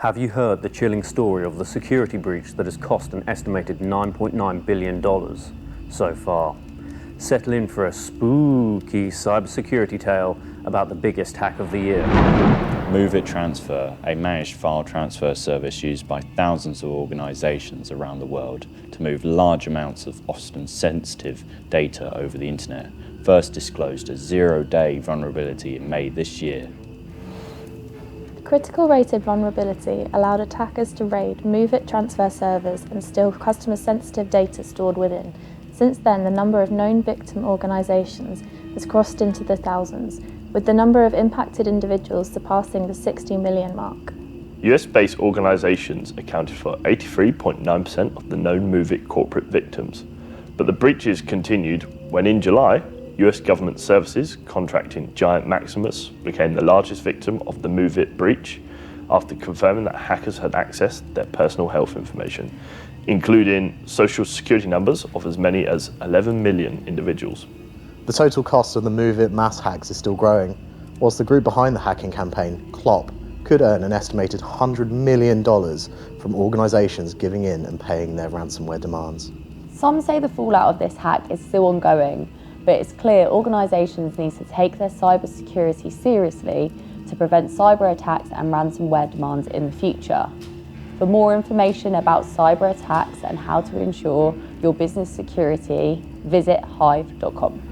Have you heard the chilling story of the security breach that has cost an estimated $9.9 billion so far? Settle in for a spooky cybersecurity tale about the biggest hack of the year. MoveIt Transfer, a managed file transfer service used by thousands of organisations around the world to move large amounts of often sensitive data over the internet, first disclosed a zero-day vulnerability in May this year. Critical rated vulnerability allowed attackers to raid MoveIt transfer servers and steal customer-sensitive data stored within. Since then, the number of known victim organisations has crossed into the thousands, with the number of impacted individuals surpassing the 60 million mark. US-based organisations accounted for 83.9% of the known MoveIt corporate victims. But the breaches continued when in July, US government services contracting giant Maximus became the largest victim of the MoveIt breach after confirming that hackers had accessed their personal health information, including social security numbers of as many as 11 million individuals. The total cost of the MoveIt mass hacks is still growing, whilst the group behind the hacking campaign, CLOP, could earn an estimated $100 million from organisations giving in and paying their ransomware demands. Some say the fallout of this hack is still ongoing, but it's clear organisations need to take their cybersecurity seriously to prevent cyber attacks and ransomware demands in the future. For more information about cyber attacks and how to ensure your business security, visit hyve.com.